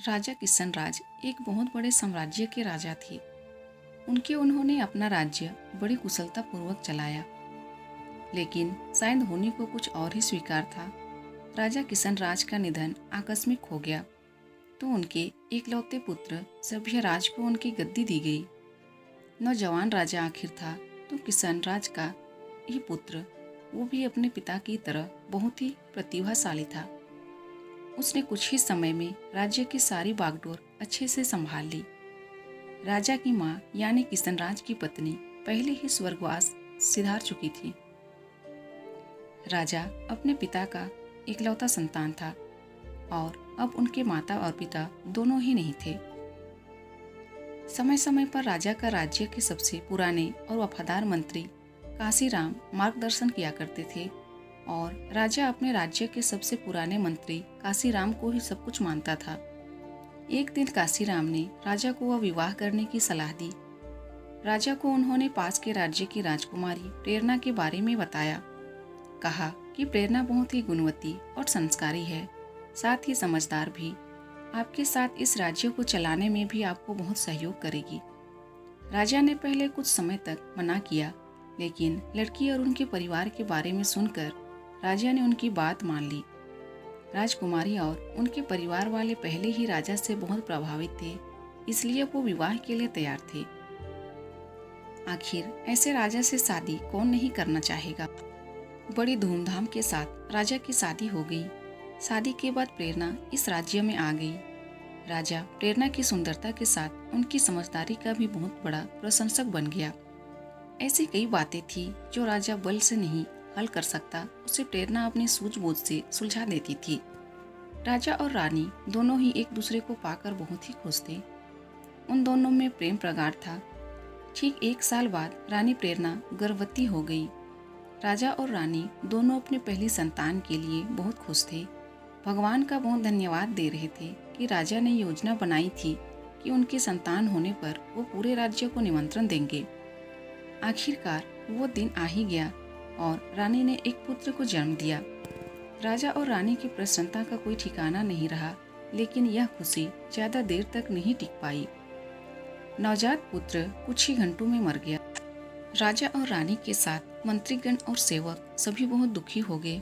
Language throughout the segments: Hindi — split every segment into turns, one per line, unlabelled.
राजा किशनराज एक बहुत बड़े साम्राज्य के राजा थे। उन्होंने अपना राज्य बड़ी कुशलता पूर्वक चलाया, लेकिन शायद होने को कुछ और ही स्वीकार था। राजा किशनराज का निधन आकस्मिक हो गया, तो उनके इकलौते पुत्र सभ्यराज को उनकी गद्दी दी गई। नौजवान राजा आखिर था, तो किशनराज का ही पुत्र, वो भी अपने पिता की तरह बहुत ही प्रतिभाशाली था। उसने कुछ ही समय में राज्य की सारी बागडोर अच्छे से संभाल ली। राजा की माँ यानी किशनराज की पत्नी पहले ही स्वर्गवास सिधार चुकी थी। राजा अपने पिता का इकलौता संतान था और अब उनके माता और पिता दोनों ही नहीं थे। समय समय पर राजा का राज्य के सबसे पुराने और वफादार मंत्री काशीराम मार्गदर्शन किया करते थे और राजा अपने राज्य के सबसे पुराने मंत्री काशीराम को ही सब कुछ मानता था। एक दिन काशीराम ने राजा को वह विवाह करने की सलाह दी। राजा को उन्होंने पास के राज्य की राजकुमारी प्रेरणा के बारे में बताया। कहा कि प्रेरणा बहुत ही गुणवती और संस्कारी है, साथ ही समझदार भी। आपके साथ इस राज्य को चलाने में भी आपको बहुत सहयोग करेगी। राजा ने पहले कुछ समय तक मना किया, लेकिन लड़की और उनके परिवार के बारे में सुनकर राजा ने उनकी बात मान ली। राजकुमारी और उनके परिवार वाले पहले ही राजा से बहुत प्रभावित थे, इसलिए वो विवाह के लिए तैयार थे। आखिर ऐसे राजा से शादी कौन नहीं करना चाहेगा। बड़ी धूमधाम के साथ राजा की शादी हो गई। शादी के बाद प्रेरणा इस राज्य में आ गई। राजा प्रेरणा की सुंदरता के साथ उनकी समझदारी का भी बहुत बड़ा प्रशंसक बन गया। ऐसी कई बातें थी जो राजा बल से नहीं हल कर सकता, उसे प्रेरणा अपनी सूझबूझ से सुलझा देती थी। राजा और रानी दोनों ही एक दूसरे को पाकर बहुत ही खुश थे। उन दोनों में प्रेम प्रगाढ़ था। ठीक 1 साल बाद रानी प्रेरणा गर्भवती हो गई। राजा और रानी दोनों अपनी पहली संतान के लिए बहुत खुश थे। भगवान का बहुत धन्यवाद दे रहे थे कि राजा ने योजना बनाई थी कि उनकी संतान होने पर वो पूरे राज्य को निमंत्रण देंगे। आखिरकार वो दिन आ ही गया और रानी ने एक पुत्र को जन्म दिया। राजा और रानी की प्रसन्नता का कोई ठिकाना नहीं रहा, लेकिन यह खुशी ज्यादा देर तक नहीं टिक पाई। नवजात पुत्र कुछ ही घंटों में मर गया। राजा और रानी के साथ मंत्रीगण और सेवक सभी बहुत दुखी हो गए।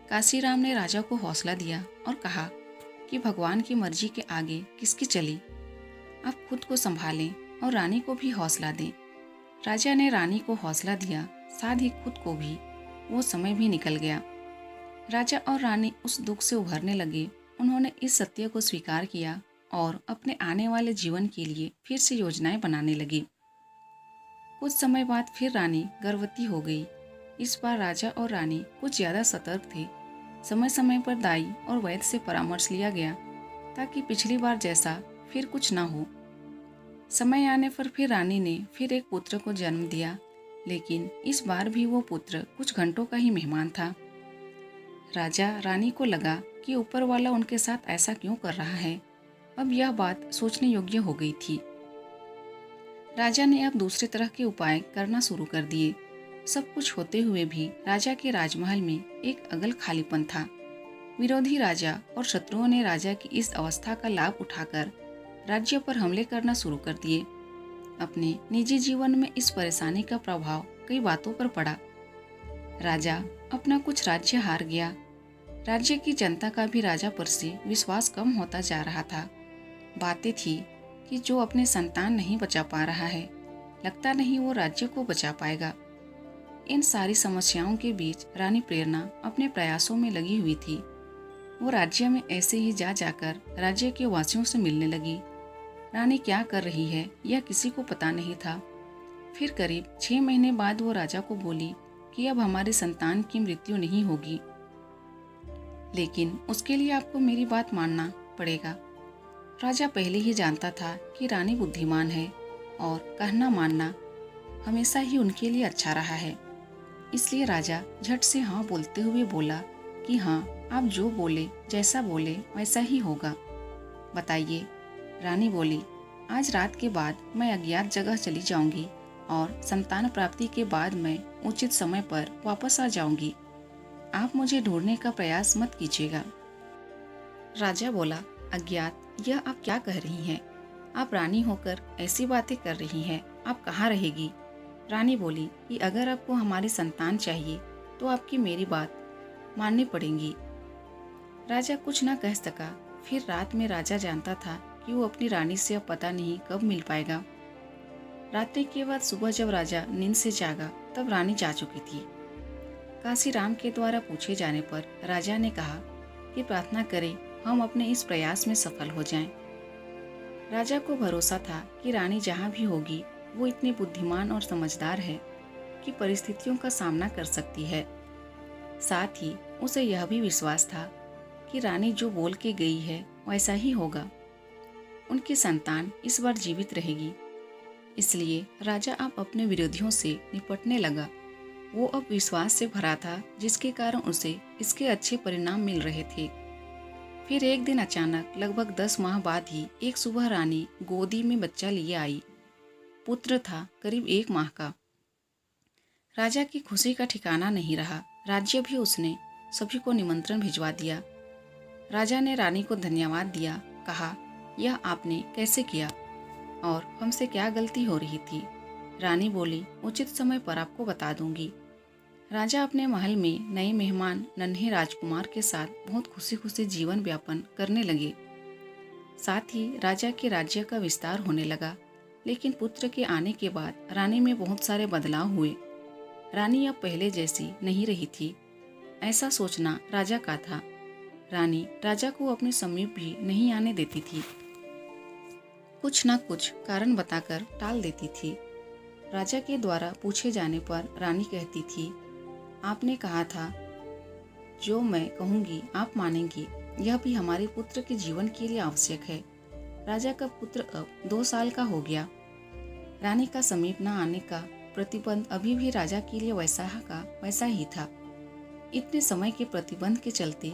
काशीराम ने राजा को हौसला दिया और कहा कि भगवान की मर्जी के आगे किसकी चली। आप खुद को संभालें और रानी को भी हौसला दें। राजा ने रानी को हौसला दिया, साथ ही खुद को भी। वो समय भी निकल गया। राजा और रानी उस दुख से उभरने लगे। उन्होंने इस सत्य को स्वीकार किया और अपने आने वाले जीवन के लिए फिर से योजनाएं बनाने लगे। कुछ समय बाद फिर रानी गर्भवती हो गई। इस बार राजा और रानी कुछ ज्यादा सतर्क थे। समय समय पर दाई और वैद्य से परामर्श लिया गया ताकि पिछली बार जैसा फिर कुछ ना हो। समय आने पर फिर रानी ने फिर एक पुत्र को जन्म दिया, लेकिन इस बार भी वो पुत्र कुछ घंटों का ही मेहमान था। राजा रानी को लगा कि ऊपर वाला उनके साथ ऐसा क्यों कर रहा है। अब यह बात सोचने योग्य हो गई थी। राजा ने अब दूसरे तरह के उपाय करना शुरू कर दिए। सब कुछ होते हुए भी राजा के राजमहल में एक अगल खालीपन था। विरोधी राजा और शत्रुओं ने राजा की इस अवस्था का लाभ उठाकर राज्य पर हमले करना शुरू कर दिए। अपने निजी जीवन में इस परेशानी का प्रभाव कई बातों पर पड़ा। राजा अपना कुछ राज्य हार गया। राज्य की जनता का भी राजा पर से विश्वास कम होता जा रहा था। बातें थी कि जो अपने संतान नहीं बचा पा रहा है, लगता नहीं वो राज्य को बचा पाएगा। इन सारी समस्याओं के बीच रानी प्रेरणा अपने प्रयासों में लगी हुई थी। वो राज्य में ऐसे ही जा जाकर राज्य के वासियों से मिलने लगी। रानी क्या कर रही है यह किसी को पता नहीं था। फिर करीब 6 महीने बाद वो राजा को बोली कि अब हमारी संतान की मृत्यु नहीं होगी, लेकिन उसके लिए आपको मेरी बात मानना पड़ेगा। राजा पहले ही जानता था कि रानी बुद्धिमान है और कहना मानना हमेशा ही उनके लिए अच्छा रहा है। इसलिए राजा झट से हाँ बोलते हुए बोला कि हाँ, आप जो बोले, जैसा बोले वैसा ही होगा। बताइए। रानी बोली, आज रात के बाद मैं अज्ञात जगह चली जाऊंगी और संतान प्राप्ति के बाद मैं उचित समय पर वापस आ जाऊंगी। आप मुझे ढूंढने का प्रयास मत कीजिएगा। राजा बोला, अज्ञात यह आप क्या कह रही हैं? आप रानी होकर ऐसी बातें कर रही हैं, आप कहाँ रहेगी? रानी बोली कि अगर आपको हमारी संतान चाहिए तो आपकी मेरी बात माननी पड़ेगी। राजा कुछ न कह सका। फिर रात में राजा जानता था कि वो अपनी रानी से अब पता नहीं कब मिल पाएगा। रात्रि के बाद सुबह जब राजा नींद से जागा तब रानी जा चुकी थी। काशीराम के द्वारा पूछे जाने पर राजा ने कहा कि प्रार्थना करें हम अपने इस प्रयास में सफल हो जाएं। राजा को भरोसा था कि रानी जहाँ भी होगी वो इतनी बुद्धिमान और समझदार है कि परिस्थितियों का सामना कर सकती है। साथ ही उसे यह भी विश्वास था कि रानी जो बोल के गई है वैसा ही होगा। उनकी संतान इस बार जीवित रहेगी। इसलिए राजा अब अपने विरोधियों से निपटने लगा। वो अब विश्वास से भरा था जिसके कारण उसे इसके अच्छे परिणाम मिल रहे थे। फिर एक दिन अचानक लगभग 10 माह बाद ही एक सुबह रानी गोदी में बच्चा लिए आई। पुत्र था करीब 1 माह का। राजा की खुशी का ठिकाना नहीं रहा। राज्य भी उसने सभी को निमंत्रण भिजवा दिया। राजा ने रानी को धन्यवाद दिया, कहा यह आपने कैसे किया और हमसे क्या गलती हो रही थी? रानी बोली उचित समय पर आपको बता दूंगी। राजा अपने महल में नए मेहमान नन्हे राजकुमार के साथ बहुत खुशी खुशी जीवन व्यापन करने लगे। साथ ही राजा के राज्य का विस्तार होने लगा। लेकिन पुत्र के आने के बाद रानी में बहुत सारे बदलाव हुए। रानी अब पहले जैसी नहीं रही थी। ऐसा सोचना राजा का था। रानी राजा को अपने समीप भी नहीं आने देती थी। कुछ न कुछ कारण बताकर टाल देती थी। राजा के द्वारा पूछे जाने पर रानी कहती थी, आपने कहा था जो मैं कहूँगी आप मानेंगी। यह भी हमारे पुत्र के जीवन के लिए आवश्यक है। राजा का पुत्र अब 2 साल का हो गया। रानी का समीप न आने का प्रतिबंध अभी भी राजा के लिए वैसा ही था। इतने समय के प्रतिबंध के चलते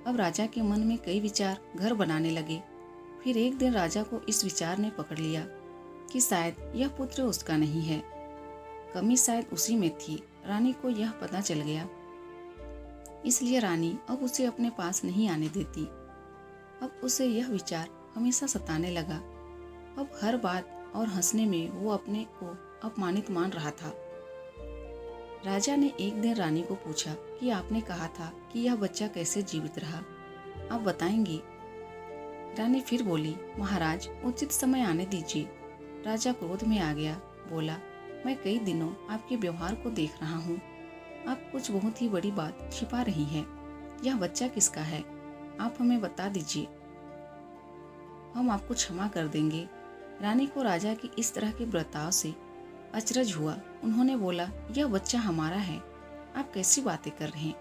अब राजा के मन में कई विचार घर बनाने लगे। फिर एक दिन राजा को इस विचार ने पकड़ लिया कि शायद यह पुत्र उसका नहीं है। कमी शायद उसी में थी। रानी को यह पता चल गया। इसलिए रानी अब उसे अपने पास नहीं आने देती। अब उसे यह विचार हमेशा सताने लगा। अब हर बात और हंसने में वो अपने को अपमानित मान रहा था। राजा ने एक दिन रानी को पूछा कि आपने कहा था कि यह बच्चा कैसे जीवित रहा, आप बताएंगी? रानी फिर बोली, महाराज उचित समय आने दीजिए। राजा क्रोध में आ गया, बोला, मैं कई दिनों आपके व्यवहार को देख रहा हूँ। आप कुछ बहुत ही बड़ी बात छिपा रही हैं। यह बच्चा किसका है? आप हमें बता दीजिए, हम आपको क्षमा कर देंगे। रानी को राजा की इस तरह के बर्ताव से अचरज हुआ। उन्होंने बोला, यह बच्चा हमारा है, आप कैसी बातें कर रहे हैं?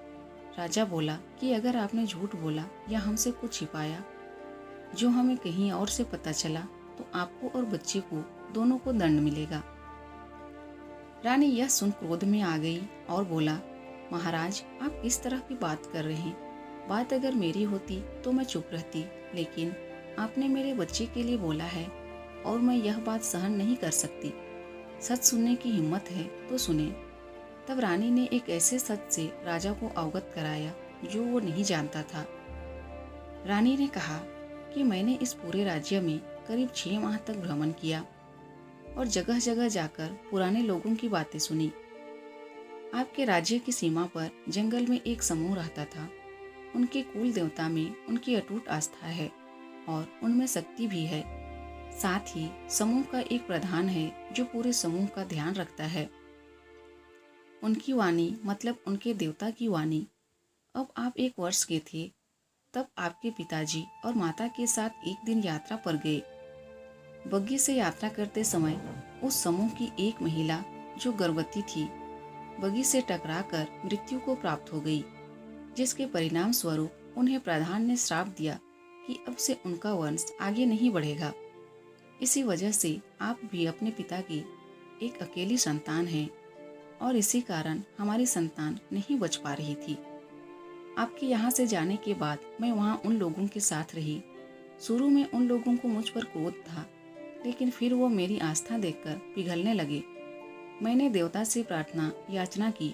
राजा बोला कि अगर आपने झूठ बोला या हमसे कुछ छिपाया जो हमें कहीं और से पता चला तो आपको और बच्चे को दोनों को दंड मिलेगा। रानी यह सुन क्रोध में आ गई और बोला, महाराज आप किस तरह की बात कर रहे हैं? बात अगर मेरी होती तो मैं चुप रहती, लेकिन आपने मेरे बच्चे के लिए बोला है और मैं यह बात सहन नहीं कर सकती। सच सुनने की हिम्मत है तो सुने। तब रानी ने एक ऐसे सच से राजा को अवगत कराया जो वो नहीं जानता था। रानी ने कहा कि मैंने इस पूरे राज्य में करीब 6 माह तक भ्रमण किया और जगह जगह जाकर पुराने लोगों की बातें सुनी। आपके राज्य की सीमा पर जंगल में एक समूह रहता था। उनके कुल देवता में उनकी अटूट आस्था है और उनमें शक्ति भी है। साथ ही समूह का एक प्रधान है जो पूरे समूह का ध्यान रखता है। उनकी वाणी मतलब उनके देवता की वाणी। अब आप 1 वर्ष के थे तब आपके पिताजी और माता के साथ एक दिन यात्रा पर गए। बग्घी से यात्रा करते समय उस समूह की एक महिला जो गर्भवती थी बग्घी से टकराकर मृत्यु को प्राप्त हो गई, जिसके परिणाम स्वरूप उन्हें प्रधान ने श्राप दिया कि अब से उनका वंश आगे नहीं बढ़ेगा। इसी वजह से आप भी अपने पिता की एक अकेली संतान हैं और इसी कारण हमारी संतान नहीं बच पा रही थी। आपके यहाँ से जाने के बाद मैं वहाँ उन लोगों के साथ रही। शुरू में उन लोगों को मुझ पर क्रोध था, लेकिन फिर वो मेरी आस्था देखकर पिघलने लगे। मैंने देवता से प्रार्थना याचना की,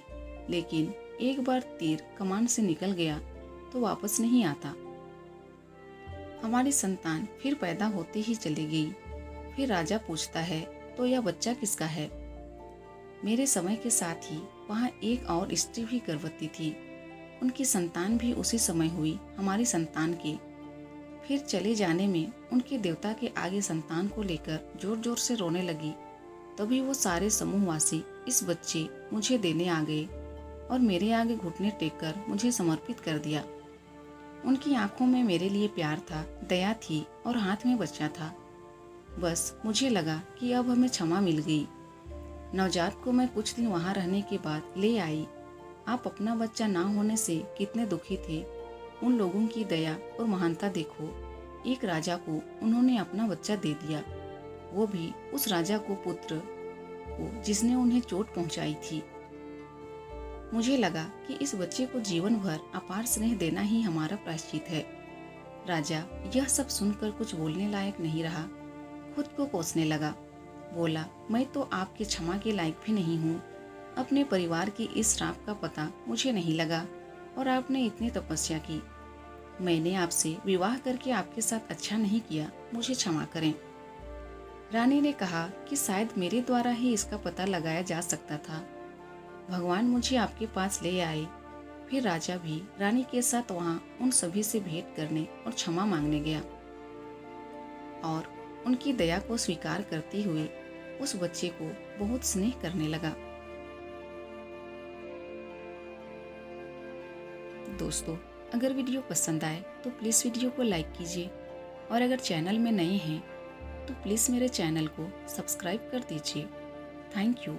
लेकिन एक बार तीर कमान से निकल गया तो वापस नहीं आता। हमारी संतान फिर पैदा होते ही चली गई। फिर राजा पूछता है, तो यह बच्चा किसका है? मेरे समय के साथ ही वहाँ एक और स्त्री भी गर्भवती थी। उनकी संतान भी उसी समय हुई हमारी संतान के। फिर चले जाने में उनके देवता के आगे संतान को लेकर जोर जोर से रोने लगी। तभी वो सारे समूहवासी इस बच्चे मुझे देने आ गए और मेरे आगे घुटने टेक कर मुझे समर्पित कर दिया। उनकी आंखों में मेरे लिए प्यार था, दया थी और हाथ में बच्चा था। बस मुझे लगा कि अब हमें क्षमा मिल गई। नवजात को मैं कुछ दिन वहाँ रहने के बाद ले आई। आप अपना बच्चा ना होने से कितने दुखी थे। उन लोगों की दया और महानता देखो। एक राजा को उन्होंने अपना बच्चा दे दिया, वो भी उस राजा को पुत्र को जिसने उन्हें चोट पहुंचाई थी। मुझे लगा कि इस बच्चे को जीवन भर अपार स्नेह देना ही हमारा प्रायश्चित है। राजा यह सब सुनकर कुछ बोलने लायक नहीं रहा, खुद को कोसने लगा। बोला, मैं तो आपके क्षमा के लायक भी नहीं हूँ। अपने परिवार की इस श्राप का पता मुझे नहीं लगा और आपने इतनी तपस्या की। मैंने आपसे विवाह करके आपके साथ अच्छा नहीं किया, मुझे क्षमा करें। रानी ने कहा कि शायद मेरे द्वारा ही इसका पता लगाया जा सकता था। भगवान मुझे आपके पास ले आए। फिर राजा भी रानी के साथ वहाँ उन सभी से भेंट करने और क्षमा मांगने गया और उनकी दया को स्वीकार करते हुए उस बच्चे को बहुत स्नेह करने लगा। दोस्तों, अगर वीडियो पसंद आए तो प्लीज़ वीडियो को लाइक कीजिए और अगर चैनल में नए हैं तो प्लीज़ मेरे चैनल को सब्सक्राइब कर दीजिए। Thank you.